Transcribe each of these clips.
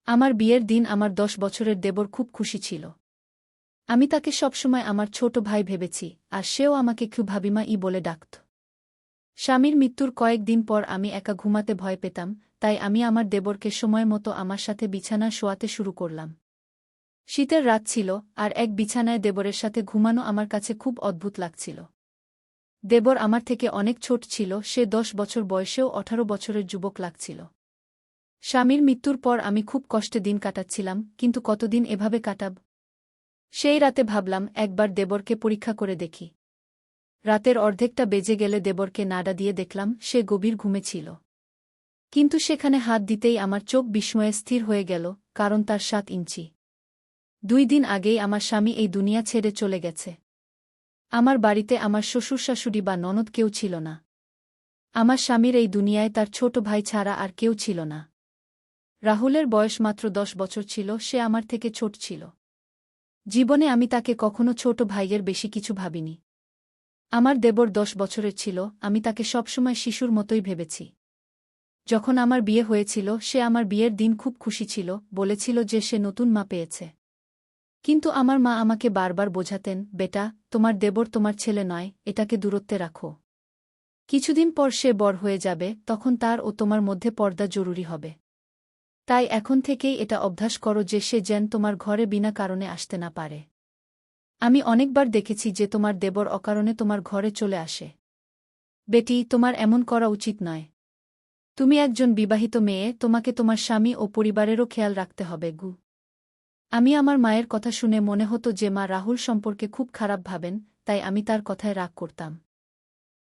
আমার বিয়ের দিন আমার 10 বছরের দেবর খুব খুশি ছিল। আমি তাকে সবসময় আমার ছোট ভাই ভেবেছি, আর সেও আমাকে খুব ভাবিমা বলে ডাকত। স্বামীর মৃত্যুর কয়েকদিন পর আমি একা ঘুমাতে ভয় পেতাম, তাই আমি আমার দেবরকে সময় মতো আমার সাথে বিছানায় শোয়াতে শুরু করলাম। শীতের রাত ছিল, আর এক বিছানায় দেবরের সাথে ঘুমানো আমার কাছে খুব অদ্ভুত লাগছিল। দেবর আমার থেকে অনেক ছোট ছিল, সে 10 বছর বয়সেও 18 বছরের যুবক লাগছিল। স্বামীর মৃত্যুর পর আমি খুব কষ্টে দিন কাটাচ্ছিলাম, কিন্তু কতদিন এভাবে কাটাব? সেই রাতে ভাবলাম একবার দেবরকে পরীক্ষা করে দেখি। রাতের অর্ধেকটা বেজে গেলে দেবরকে নাড়া দিয়ে দেখলাম সে গভীর ঘুমে ছিল। কিন্তু সেখানে হাত দিতেই আমার চোখ বিস্ময়ে স্থির হয়ে গেল, কারণ তার 7 ইঞ্চি। 2 দিন আগেই আমার স্বামী এই দুনিয়া ছেড়ে চলে গেছে। আমার বাড়িতে আমার শ্বশুর শাশুড়ি বা ননদ কেউ ছিল না। আমার স্বামীর এই দুনিয়ায় তার ছোট ভাই ছাড়া আর কেউ ছিল না। রাহুলের বয়স মাত্র 10 বছর ছিল, সে আমার থেকে ছোট ছিল। জীবনে আমি তাকে কখনো ছোট ভাইয়ের বেশি কিছু ভাবিনি। আমার দেবর 10 বছরের ছিল, আমি তাকে সবসময় শিশুর মতোই ভেবেছি। যখন আমার বিয়ে হয়েছিল সে আমার বিয়ের দিন খুব খুশি ছিল, বলেছিল যে সে নতুন মা পেয়েছে। কিন্তু আমার মা আমাকে বারবার বোঝাতেন, বেটা, তোমার দেবর তোমার ছেলে নয়, এটাকে দূরত্বে রাখো। কিছুদিন পর সে বড় হয়ে যাবে, তখন তার ও তোমার মধ্যে পর্দা জরুরি হবে। তাই এখন থেকেই এটা অভ্যাস করো যে সে যেন তোমার ঘরে বিনা কারণে আসতে না পারে। আমি অনেকবার দেখেছি যে তোমার দেবর অকারণে তোমার ঘরে চলে আসে। বেটি, তোমার এমন করা উচিত নয়। তুমি একজন বিবাহিত মেয়ে, তোমাকে তোমার স্বামী ও পরিবারেরও খেয়াল রাখতে হবে গু। আমি আমার মায়ের কথা শুনে মনে হতো যে মা রাহুল সম্পর্কে খুব খারাপ ভাবেন, তাই আমি তার কথায় রাগ করতাম।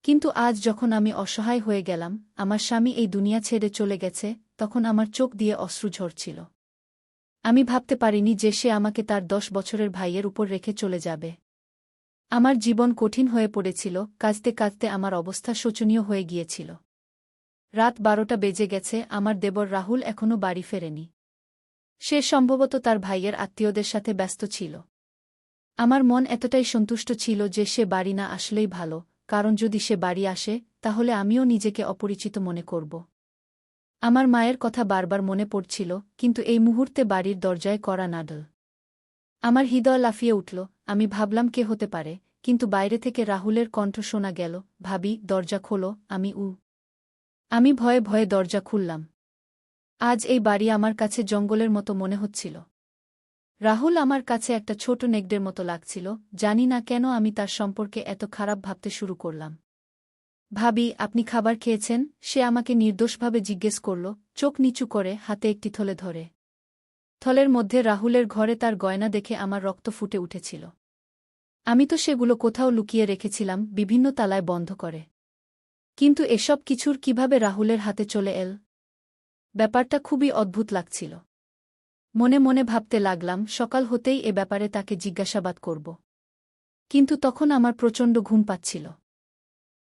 কিন্তু আজ যখন আমি অসহায় হয়ে গেলাম, আমার স্বামী এই দুনিয়া ছেড়ে চলে গেছে, তখন আমার চোখ দিয়ে অশ্রু ঝরছিল। আমি ভাবতে পারিনি যে সে আমাকে তার 10 বছরের ভাইয়ের উপর রেখে চলে যাবে। আমার জীবন কঠিন হয়ে পড়েছিল, কাঁদতে কাঁদতে আমার অবস্থা শোচনীয় হয়ে গিয়েছিল। রাত 12টা বেজে গেছে, আমার দেবর রাহুল এখনও বাড়ি ফেরেনি। সে সম্ভবত তার ভাইয়ের আত্মীয়দের সাথে ব্যস্ত ছিল। আমার মন এতটাই সন্তুষ্ট ছিল যে সে বাড়ি না আসলেই ভালো, কারণ যদি সে বাড়ি আসে, তাহলে আমিও নিজেকে অপরিচিত মনে করব। আমার মায়ের কথা বারবার মনে পড়ছিল, কিন্তু এই মুহূর্তে বাড়ির দরজায় কড়া নাড়ল। আমার হৃদয় লাফিয়ে উঠল। আমি ভাবলাম কে হতে পারে, কিন্তু বাইরে থেকে রাহুলের কণ্ঠ শোনা গেল, ভাবি, দরজা খোলো। আমি ভয়ে ভয়ে দরজা খুললাম। আজ এই বাড়ি আমার কাছে জঙ্গলের মতো মনে হচ্ছিল। রাহুল আমার কাছে একটা ছোট নেকড়ের মতো লাগছিল, জানি না কেন আমি তার সম্পর্কে এত খারাপ ভাবতে শুরু করলাম। ভাবি, আপনি খাবার খেয়েছেন? সে আমাকে নির্দোষভাবে জিজ্ঞেস করল, চোখ নিচু করে, হাতে একটি থলে ধরে। থলের মধ্যে রাহুলের ঘরে তার গয়না দেখে আমার রক্ত ফুটে উঠেছিল। আমি তো সেগুলো কোথাও লুকিয়ে রেখেছিলাম, বিভিন্ন তালায় বন্ধ করে। কিন্তু এসব কিছুর কিভাবে রাহুলের হাতে চলে এল? ব্যাপারটা খুবই অদ্ভুত লাগছিল। মনে মনে ভাবতে লাগলাম সকাল হতেই এ ব্যাপারে তাকে জিজ্ঞাসাবাদ করব। কিন্তু তখন আমার প্রচণ্ড ঘুম পাচ্ছিল।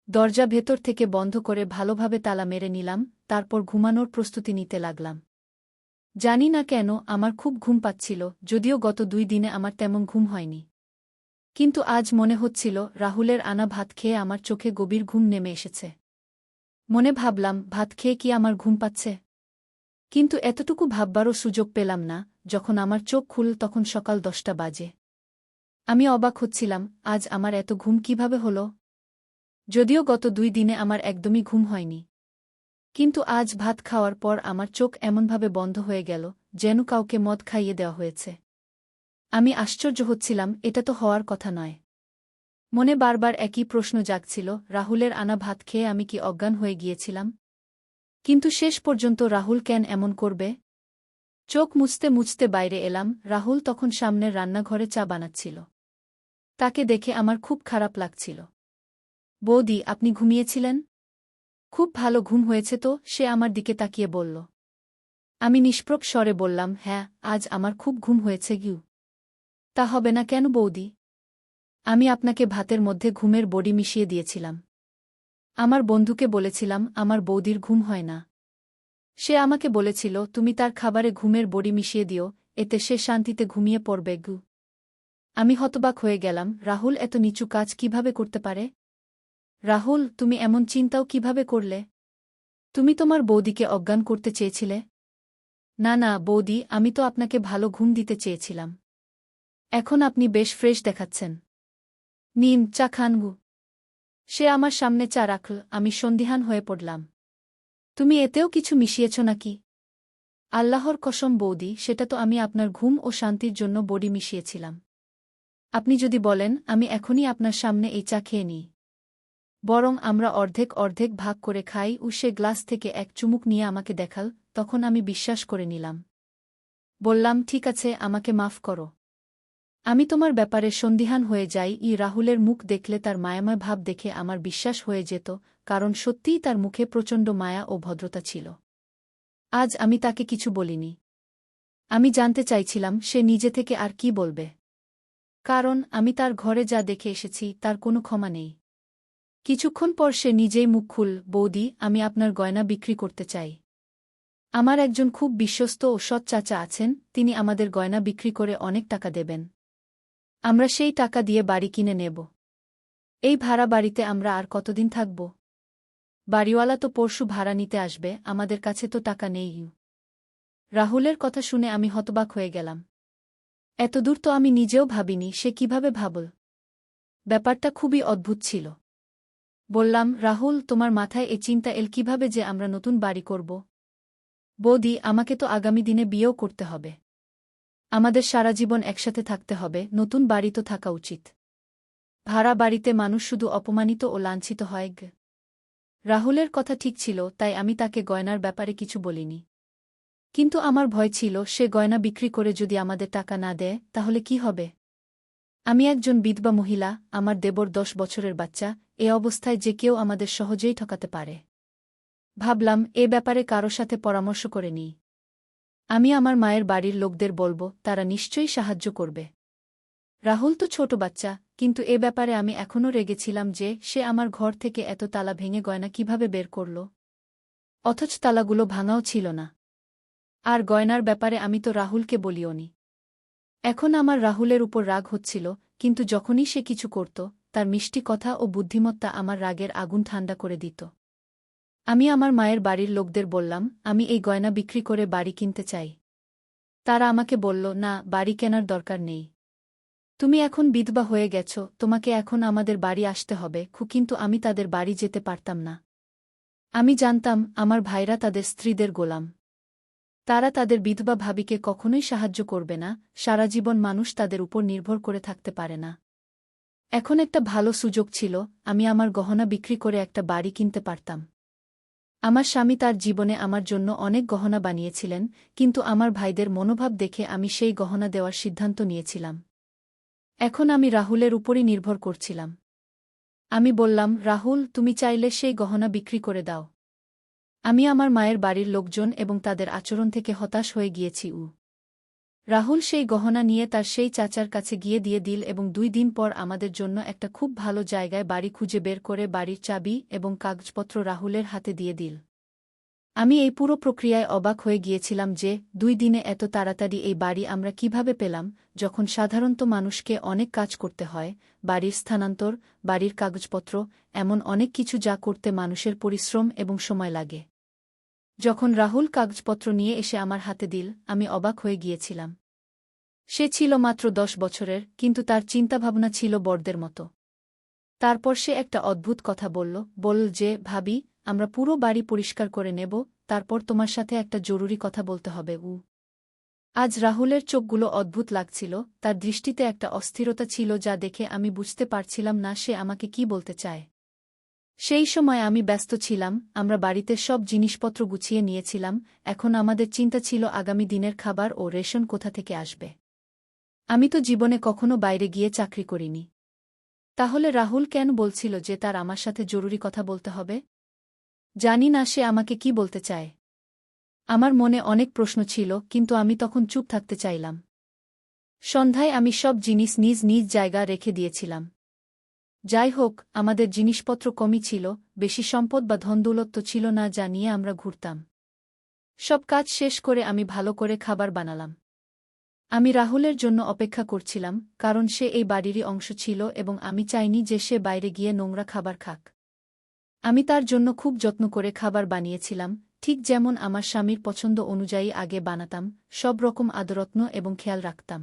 দরজা ভেতর থেকে বন্ধ করে ভালোভাবে তালা মেরে নিলাম, তারপর ঘুমানোর প্রস্তুতি নিতে লাগলাম। জানি না কেন আমার খুব ঘুম পাচ্ছিল, যদিও গত 2 দিনে আমার তেমন ঘুম হয়নি। কিন্তু আজ মনে হচ্ছিল রাহুলের আনা ভাত খেয়ে আমার চোখে গভীর ঘুম নেমে এসেছে। মনে ভাবলাম, ভাত খেয়ে কি আমার ঘুম পাচ্ছে? কিন্তু এতটুকু ভাববারও সুযোগ পেলাম না। যখন আমার চোখ খুলল তখন সকাল 10টা বাজে। আমি অবাক হচ্ছিলাম, আজ আমার এত ঘুম কিভাবে হলো? যদিও গত 2 দিনে আমার একদমই ঘুম হয়নি। কিন্তু আজ ভাত খাওয়ার পর আমার চোখ এমনভাবে বন্ধ হয়ে গেল, যেন কাউকে মদ খাইয়ে দেওয়া হয়েছে। আমি আশ্চর্য হচ্ছিলাম, এটা তো হওয়ার কথা নয়। মনে বারবার একই প্রশ্ন জাগছিল, রাহুলের আনা ভাত খেয়ে আমি কি অজ্ঞান হয়ে গিয়েছিলাম? কিন্তু শেষ পর্যন্ত রাহুল কেন এমন করবে? চোখ মুছতে মুছতে বাইরে এলাম, রাহুল তখন সামনের রান্নাঘরে চা বানাচ্ছিল। তাকে দেখে আমার খুব খারাপ লাগছিল। বৌদি, আপনি ঘুমিয়েছিলেন? খুব ভালো ঘুম হয়েছে তো, সে আমার দিকে তাকিয়ে বলল। আমি নিষ্প্রভ স্বরে বললাম, হ্যাঁ, আজ আমার খুব ঘুম হয়েছে গিউ। তা হবে না কেন বৌদি? আমি আপনাকে ভাতের মধ্যে ঘুমের বড়ি মিশিয়ে দিয়েছিলাম। আমার বন্ধুকে বলেছিলাম আমার বৌদির ঘুম হয় না। সে আমাকে বলেছিল তুমি তার খাবারে ঘুমের বড়ি মিশিয়ে দিও, এতে সে শান্তিতে ঘুমিয়ে পড়বে গু। আমি হতবাক হয়ে গেলাম, রাহুল এত নিচু কাজ কিভাবে করতে পারে? রাহুল, তুমি এমন চিন্তাও কিভাবে করলে? তুমি তোমার বৌদিকে অজ্ঞান করতে চেয়েছিলে? না না বৌদি, আমি তো আপনাকে ভালো ঘুম দিতে চেয়েছিলাম। এখন আপনি বেশ ফ্রেশ দেখাচ্ছেন। নিন, চা খান গু। সে আমার সামনে চা রাখল, আমি সন্দিহান হয়ে পড়লাম। তুমি এতেও কিছু মিশিয়েছ নাকি? আল্লাহর কসম বৌদি, সেটা তো আমি আপনার ঘুম ও শান্তির জন্য বড়ি মিশিয়েছিলাম। আপনি যদি বলেন, আমি এখনই আপনার সামনে এই চা খেয়ে নিই। বরং আমরা অর্ধেক অর্ধেক ভাগ করে খাই। সে গ্লাস থেকে এক চুমুক নিয়ে আমাকে দেখাল, তখন আমি বিশ্বাস করে নিলাম। বললাম, ঠিক আছে, আমাকে মাফ করো। আমি তোমার ব্যাপারে সন্দিহান হয়ে যাই। রাহুলের মুখ দেখলে তার মায়াময় ভাব দেখে আমার বিশ্বাস হয়ে যেত, কারণ সত্যিই তার মুখে প্রচণ্ড মায়া ও ভদ্রতা ছিল। আজ আমি তাকে কিছু বলিনি। আমি জানতে চাইছিলাম সে নিজে থেকে আর কি বলবে। কারণ আমি তার ঘরে যা দেখে এসেছি তার কোনো ক্ষমা নেই। কিছুক্ষণ পর সে নিজেই মুখ খুল, বৌদি, আমি আপনার গয়না বিক্রি করতে চাই। আমার একজন খুব বিশ্বস্ত ও সৎ চাচা আছেন, তিনি আমাদের গয়না বিক্রি করে অনেক টাকা দেবেন। আমরা সেই টাকা দিয়ে বাড়ি কিনে নেব। এই ভাড়া বাড়িতে আমরা আর কতদিন থাকব? বাড়িওয়ালা তো পরশু ভাড়া নিতে আসবে, আমাদের কাছে তো টাকা নেই। রাহুলের কথা শুনে আমি হতবাক হয়ে গেলাম। এতদূর তো আমি নিজেও ভাবিনি, সে কিভাবে ভাবল? ব্যাপারটা খুবই অদ্ভুত ছিল। বললাম, রাহুল, তোমার মাথায় এ চিন্তা এল কিভাবে যে আমরা নতুন বাড়ি করব? বৌদি, আমাকে তো আগামী দিনে বিয়েও করতে হবে। আমাদের সারা জীবন একসাথে থাকতে হবে, নতুন বাড়ি তো থাকা উচিত। ভাড়া বাড়িতে মানুষ শুধু অপমানিত ও লাঞ্ছিত হয়। রাহুলের কথা ঠিক ছিল, তাই আমি তাকে গয়নার ব্যাপারে কিছু বলিনি। কিন্তু আমার ভয় ছিল, সে গয়না বিক্রি করে যদি আমাদের টাকা না দেয়, তাহলে কি হবে? আমি একজন বিধবা মহিলা, আমার দেবর 10 বছরের বাচ্চা, এ অবস্থায় যে কেউ আমাদের সহজেই ঠকাতে পারে। ভাবলাম, এ ব্যাপারে কারো সাথে পরামর্শ করে নিই। আমি আমার মায়ের বাড়ির লোকদের বলব, তারা নিশ্চয়ই সাহায্য করবে। রাহুল তো ছোট বাচ্চা, কিন্তু এ ব্যাপারে আমি এখনও রেগেছিলাম যে সে আমার ঘর থেকে এত তালা ভেঙে গয়না কিভাবে বের করল। অথচ তালাগুলো ভাঙাও ছিল না। আর গয়নার ব্যাপারে আমি তো রাহুলকে বলিওনি। এখন আমার রাহুলের উপর রাগ হচ্ছিল, কিন্তু যখনই সে কিছু করত, তার মিষ্টি কথা ও বুদ্ধিমত্তা আমার রাগের আগুন ঠান্ডা করে দিত। আমি আমার মায়ের বাড়ির লোকদের বললাম, আমি এই গয়না বিক্রি করে বাড়ি কিনতে চাই। তারা আমাকে বলল, না, বাড়ি কেনার দরকার নেই। তুমি এখন বিধবা হয়ে গেছ, তোমাকে এখন আমাদের বাড়ি আসতে হবে। কিন্তু আমি তাদের বাড়ি যেতে পারতাম না। আমি জানতাম আমার ভাইরা তাদের স্ত্রীদের গোলাম। তারা তাদের বিধবা ভাবিকে কখনোই সাহায্য করবে না, সারা জীবন মানুষ তাদের উপর নির্ভর করে থাকতে পারে না। এখন একটা ভালো সুযোগ ছিল, আমি আমার গহনা বিক্রি করে একটা বাড়ি কিনতে পারতাম। আমার স্বামী তার জীবনে আমার জন্য অনেক গহনা বানিয়েছিলেন, কিন্তু আমার ভাইদের মনোভাব দেখে আমি সেই গহনা দেওয়ার সিদ্ধান্ত নিয়েছিলাম। এখন আমি রাহুলের উপরই নির্ভর করছিলাম। আমি বললাম, রাহুল, তুমি চাইলে সেই গহনা বিক্রি করে দাও। আমি আমার মায়ের বাড়ির লোকজন এবং তাদের আচরণ থেকে হতাশ হয়ে গিয়েছি। রাহুল সেই গহনা নিয়ে তার সেই চাচার কাছে গিয়ে দিয়ে দিল এবং 2 দিন পর আমাদের জন্য একটা খুব ভালো জায়গায় বাড়ি খুঁজে বের করে বাড়ির চাবি এবং কাগজপত্র রাহুলের হাতে দিয়ে দিল। আমি এই পুরো প্রক্রিয়ায় অবাক হয়ে গিয়েছিলাম যে 2 দিনে এত তাড়াতাড়ি এই বাড়ি আমরা কিভাবে পেলাম, যখন সাধারণত মানুষকে অনেক কাজ করতে হয়, বাড়ির স্থানান্তর, বাড়ির কাগজপত্র, এমন অনেক কিছু যা করতে মানুষের পরিশ্রম এবং সময় লাগে। যখন রাহুল কাগজপত্র নিয়ে এসে আমার হাতে দিল, আমি অবাক হয়ে গিয়েছিলাম। সে ছিল মাত্র 10 বছরের, কিন্তু তার চিন্তাভাবনা ছিল বড়দের মতো। তারপর সে একটা অদ্ভুত কথা বলল যে, ভাবি, আমরা পুরো বাড়ি পরিষ্কার করে নেব, তারপর তোমার সাথে একটা জরুরি কথা বলতে হবে। আজ রাহুলের চোখগুলো অদ্ভুত লাগছিল, তার দৃষ্টিতে একটা অস্থিরতা ছিল যা দেখে আমি বুঝতে পারছিলাম না সে আমাকে কি বলতে চায়। সেই সময় আমি ব্যস্ত ছিলাম, আমরা বাড়িতে সব জিনিসপত্র গুছিয়ে নিয়েছিলাম, এখন আমাদের চিন্তা ছিল আগামী দিনের খাবার ও রেশন কোথা থেকে আসবে। আমি তো জীবনে কখনো বাইরে গিয়ে চাকরি করিনি। তাহলে রাহুল কেন বলছিল যে তার আমার সাথে জরুরি কথা বলতে হবে? জানি না সে আমাকে কি বলতে চায়। আমার মনে অনেক প্রশ্ন ছিল, কিন্তু আমি তখন চুপ থাকতে চাইলাম। সন্ধ্যায় আমি সব জিনিস নিজ নিজ জায়গা রেখে দিয়েছিলাম। যাই হোক, আমাদের জিনিসপত্র কমই ছিল, বেশি সম্পদ বা ধনদৌলত ছিল না যা নিয়ে আমরা ঘুরতাম। সব কাজ শেষ করে আমি ভালো করে খাবার বানালাম। আমি রাহুলের জন্য অপেক্ষা করছিলাম, কারণ সে এই বাড়িরই অংশ ছিল এবং আমি চাইনি যে সে বাইরে গিয়ে নোংরা খাবার খাক। আমি তার জন্য খুব যত্ন করে খাবার বানিয়েছিলাম, ঠিক যেমন আমার স্বামীর পছন্দ অনুযায়ী আগে বানাতাম, সব রকম আদরত্ন এবং খেয়াল রাখতাম।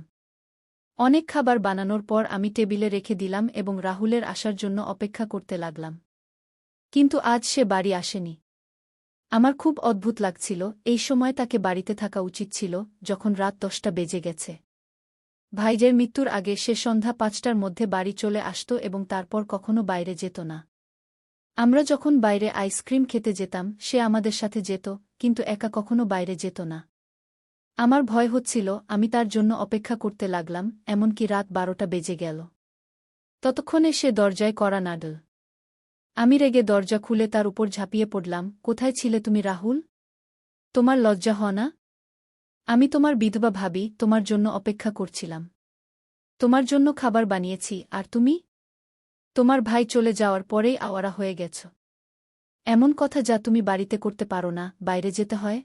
অনেক খাবার বানানোর পর আমি টেবিলে রেখে দিলাম এবং রাহুলের আসার জন্য অপেক্ষা করতে লাগলাম। কিন্তু আজ সে বাড়ি আসেনি। আমার খুব অদ্ভুত লাগছিল, এই সময় তাকে বাড়িতে থাকা উচিত ছিল, যখন রাত 10টা বেজে গেছে। ভাইজের মৃত্যুর আগে সে সন্ধ্যা 5টার মধ্যে বাড়ি চলে আসত এবং তারপর কখনো বাইরে যেত না। আমরা যখন বাইরে আইসক্রিম খেতে যেতাম সে আমাদের সাথে যেত, কিন্তু একা কখনো বাইরে যেত না। আমার ভয় হচ্ছিল, আমি তার জন্য অপেক্ষা করতে লাগলাম, এমনকি রাত 12টা বেজে গেল। ততক্ষণে সে দরজায় কড়া নাড়ল। আমি রেগে দরজা খুলে তার উপর ঝাঁপিয়ে পড়লাম, কোথায় ছিলে তুমি রাহুল? তোমার লজ্জা হয় না? আমি তোমার বিধবা ভাবি, তোমার জন্য অপেক্ষা করছিলাম। তোমার জন্য খাবার বানিয়েছি, আর তুমি? তোমার ভাই চলে যাওয়ার পরেই আওয়ারা হয়ে গেছ। এমন কথা যা তুমি বাড়িতে করতে পারো না, বাইরে যেতে হয়।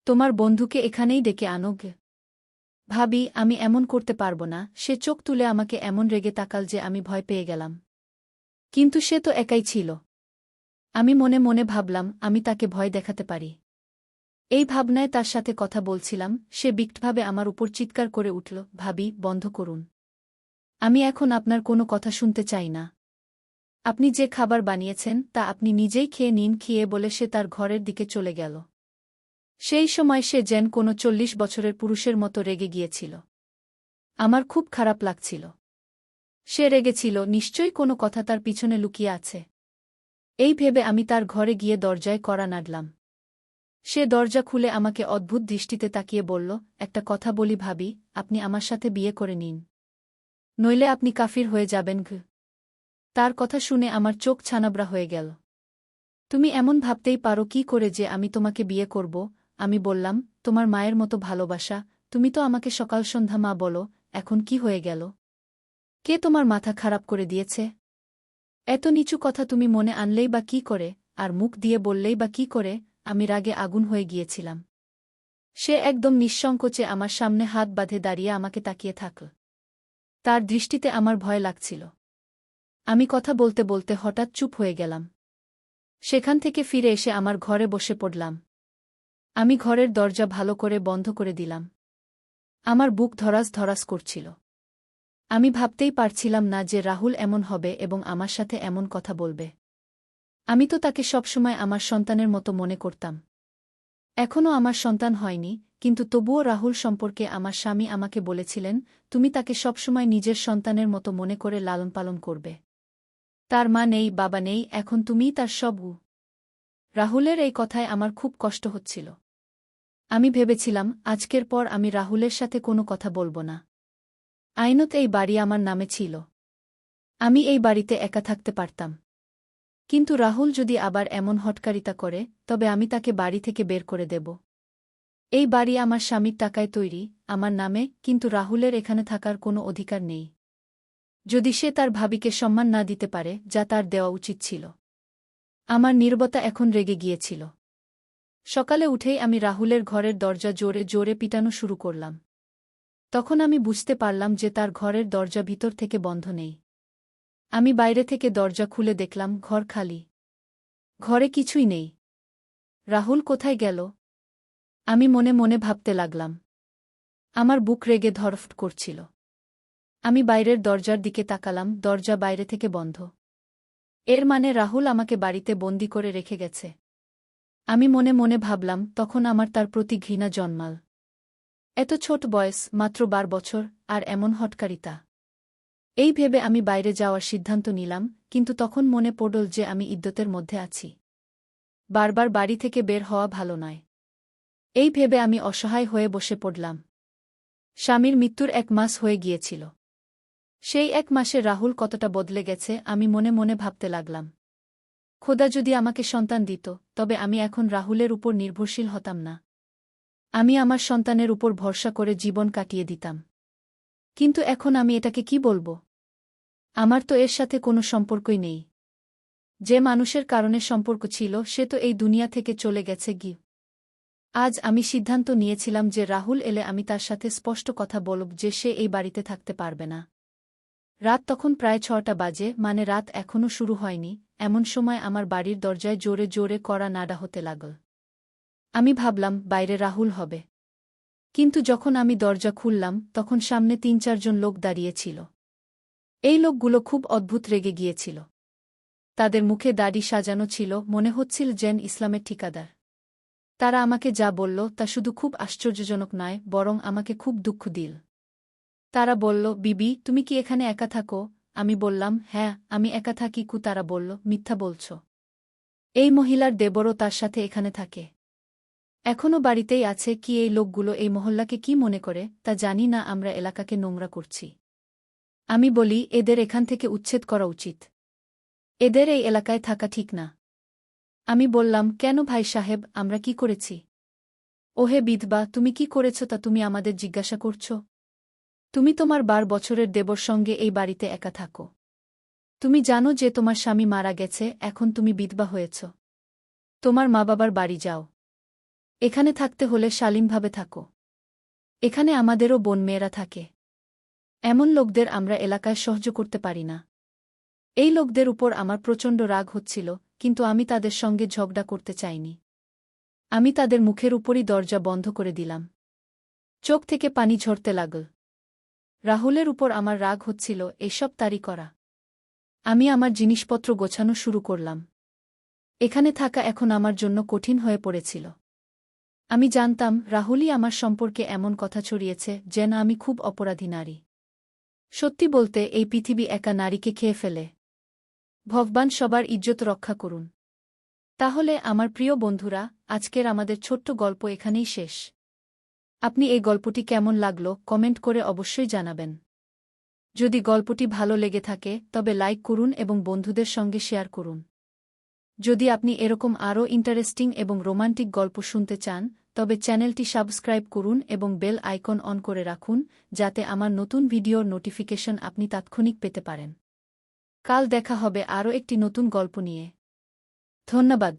তোমার বন্ধুকে এখানেই ডেকে আনো গে। ভাবি, আমি এমন করতে পারব না। সে চোখ তুলে আমাকে এমন রেগে তাকাল যে আমি ভয় পেয়ে গেলাম। কিন্তু সে তো একাই ছিল। আমি মনে মনে ভাবলাম, আমি তাকে ভয় দেখাতে পারি। এই ভাবনায় তার সাথে কথা বলছিলাম, সে বিকটভাবে আমার উপর চিৎকার করে উঠল, ভাবি, বন্ধ করুন। আমি এখন আপনার কোনো কথা শুনতে চাই না। আপনি যে খাবার বানিয়েছেন তা আপনি নিজেই খেয়ে নিন, খেয়ে বলে সে তার ঘরের দিকে চলে গেল। সেই সময় সে যেন কোনো 40 বছরের পুরুষের মতো রেগে গিয়েছিল। আমার খুব খারাপ লাগছিল। সে রেগেছিল, নিশ্চয়ই কোনো কথা তার পিছনে লুকিয়ে আছে। এই ভেবে আমি তার ঘরে গিয়ে দরজায় কড়া নাড়লাম। সে দরজা খুলে আমাকে অদ্ভুত দৃষ্টিতে তাকিয়ে বলল, একটা কথা বলি ভাবি, আপনি আমার সাথে বিয়ে করে নিন। নইলে আপনি কাফির হয়ে যাবেন। তার কথা শুনে আমার চোখ ছানাবড়া হয়ে গেল। তুমি এমন ভাবতেই পারো কি করে যে আমি তোমাকে বিয়ে করব? আমি বললাম, তোমার মায়ের মতো ভালোবাসা, তুমি তো আমাকে সকাল সন্ধ্যা মা বলো, এখন কি হয়ে গেল? কে তোমার মাথা খারাপ করে দিয়েছে? এত নিচু কথা তুমি মনে আনলেই বা কি করে, আর মুখ দিয়ে বললেই বা কি করে? আমি রাগে আগুন হয়ে গিয়েছিলাম। সে একদম নিঃসংকোচে আমার সামনে হাত বাঁধে দাঁড়িয়ে আমাকে তাকিয়ে থাকল। তার দৃষ্টিতে আমার ভয় লাগছিল। আমি কথা বলতে বলতে হঠাৎ চুপ হয়ে গেলাম। সেখান থেকে ফিরে এসে আমার ঘরে বসে পড়লাম। আমি ঘরের দরজা ভালো করে বন্ধ করে দিলাম। আমার বুক ধরাস ধরাস করছিল। আমি ভাবতেই পারছিলাম না যে রাহুল এমন হবে এবং আমার সাথে এমন কথা বলবে। আমি তো তাকে সবসময় আমার সন্তানের মতো মনে করতাম। এখনও আমার সন্তান হয়নি, কিন্তু তবুও রাহুল সম্পর্কে আমার স্বামী আমাকে বলেছিলেন, তুমি তাকে সবসময় নিজের সন্তানের মতো মনে করে লালন পালন করবে। তার মা নেই, বাবা নেই, এখন তুমিই তার সব। রাহুলের এই কথায় আমার খুব কষ্ট হচ্ছিল। আমি ভেবেছিলাম, আজকের পর আমি রাহুলের সাথে কোনো কথা বলবো না। আইনত এই বাড়ি আমার নামে ছিল। আমি এই বাড়িতে একা থাকতে পারতাম। কিন্তু রাহুল যদি আবার এমন হটকারিতা করে, তবে আমি তাকে বাড়ি থেকে বের করে দেব। এই বাড়ি আমার স্বামীর টাকায় তৈরি, আমার নামে, কিন্তু রাহুলের এখানে থাকার কোনো অধিকার নেই। যদি সে তার ভাবিকে সম্মান না দিতে পারে, যা তার দেওয়া উচিত ছিল। আমার নীরবতা এখন রেগে গিয়েছিল। সকালে উঠেই আমি রাহুলের ঘরের দরজা জোরে জোরে পিটানো শুরু করলাম। তখন আমি বুঝতে পারলাম যে তার ঘরের দরজা ভিতর থেকে বন্ধ নেই। আমি বাইরে থেকে দরজা খুলে দেখলাম, ঘর খালি। ঘরে কিছুই নেই। রাহুল কোথায় গেল? আমি মনে মনে ভাবতে লাগলাম। আমার বুক রেগে ধড়ফড় করছিল। আমি বাইরের দরজার দিকে তাকালাম, দরজা বাইরে থেকে বন্ধ। এর মানে রাহুল আমাকে বাড়িতে বন্দি করে রেখে গেছে। আমি মনে মনে ভাবলাম, তখন আমার তার প্রতি ঘৃণা জন্মাল। এত ছোট বয়স, মাত্র 12 বছর, আর এমন হটকারিতা। এই ভেবে আমি বাইরে যাওয়ার সিদ্ধান্ত নিলাম, কিন্তু তখন মনে পড়ল যে আমি ইদ্যতের মধ্যে আছি। বারবার বাড়ি থেকে বের হওয়া ভালো নয়। এই ভেবে আমি অসহায় হয়ে বসে পড়লাম। স্বামীর মৃত্যুর 1 মাস হয়ে গিয়েছিল। সেই 1 মাসে রাহুল কতটা বদলে গেছে আমি মনে মনে ভাবতে লাগলাম। খোদা যদি আমাকে সন্তান দিত, তবে আমি এখন রাহুলের উপর নির্ভরশীল হতাম না। আমি আমার সন্তানের উপর ভরসা করে জীবন কাটিয়ে দিতাম। কিন্তু এখন আমি এটাকে কি বলবো? আমার তো এর সাথে কোনো সম্পর্কই নেই। যে মানুষের কারণে সম্পর্ক ছিল সে তো এই দুনিয়া থেকে চলে গেছে গি। আজ আমি সিদ্ধান্ত নিয়েছিলাম যে রাহুল এলে আমি তার সাথে স্পষ্ট কথা বলব যে সে এই বাড়িতে থাকতে পারবে না। রাত তখন প্রায় 6টা বাজে, মানে রাত এখনও শুরু হয়নি, এমন সময় আমার বাড়ির দরজায় জোরে জোরে কড়া নাড়া হতে লাগল। আমি ভাবলাম বাইরে রাহুল হবে। কিন্তু যখন আমি দরজা খুললাম তখন সামনে ৩-৪ জন লোক দাঁড়িয়েছিল। এই লোকগুলো খুব অদ্ভুত রেগে গিয়েছিল। তাদের মুখে দাড়ি সাজানো ছিল, মনে হচ্ছিল যেন ইসলামের ঠিকাদার। তারা আমাকে যা বলল তা শুধু খুব আশ্চর্যজনক নয়, বরং আমাকে খুব দুঃখ দিল। তারা বলল, বিবি, তুমি কি এখানে একা থাকো? আমি বললাম, হ্যাঁ, আমি একা থাকি। তারা বলল, মিথ্যা বলছ। এই মহিলার দেবরও তার সাথে এখানে থাকে। এখনও বাড়িতেই আছে। কি এই লোকগুলো এই মহল্লাকে কি মনে করে তা জানি না, আমরা এলাকাকে নোংরা করছি। আমি বলি, এদের এখান থেকে উচ্ছেদ করা উচিত। এদের এই এলাকায় থাকা ঠিক না। আমি বললাম, কেন ভাই সাহেব, আমরা কি করেছি? ওহে বিধবা, তুমি কি করেছ তা তুমি আমাদের জিজ্ঞাসা করছ? তুমি তোমার 12 বছরের দেবর সঙ্গে এই বাড়িতে একা থাকো। তুমি জানো যে তোমার স্বামী মারা গেছে, এখন তুমি বিধবা হয়েছ। তোমার মা বাবার বাড়ি যাও। এখানে থাকতে হলে শালীনভাবে থাকো। এখানে আমাদেরও বোন মেয়েরা থাকে। এমন লোকদের আমরা এলাকায় সহ্য করতে পারি না। এই লোকদের উপর আমার প্রচণ্ড রাগ হচ্ছিল, কিন্তু আমি তাদের সঙ্গে ঝগড়া করতে চাইনি। আমি তাদের মুখের উপরই দরজা বন্ধ করে দিলাম। চোখ থেকে পানি ঝরতে লাগল। রাহুলের উপর আমার রাগ হচ্ছিল, এসব তারই করা। আমি আমার জিনিসপত্র গোছানো শুরু করলাম। এখানে থাকা এখন আমার জন্য কঠিন হয়ে পড়েছিল। আমি জানতাম রাহুলই আমার সম্পর্কে এমন কথা ছড়িয়েছে যেন আমি খুব অপরাধী নারী। সত্যি বলতে, এই পৃথিবী একা নারীকে খেয়ে ফেলে। ভগবান সবার ইজ্জত রক্ষা করুন। তাহলে আমার প্রিয় বন্ধুরা, আজকের আমাদের ছোট্ট গল্প এখানেই শেষ। আপনি এই গল্পটি কেমন লাগলো কমেন্ট করে অবশ্যই জানাবেন। যদি গল্পটি ভালো লেগে থাকে তবে লাইক করুন এবং বন্ধুদের সঙ্গে শেয়ার করুন। যদি আপনি এরকম আরও ইন্টারেস্টিং এবং রোমান্টিক গল্প শুনতে চান তবে চ্যানেলটি সাবস্ক্রাইব করুন এবং বেল আইকন অন করে রাখুন, যাতে আমার নতুন ভিডিওর নোটিফিকেশন আপনি তাৎক্ষণিক পেতে পারেন। কাল দেখা হবে আরও একটি নতুন গল্প নিয়ে। ধন্যবাদ।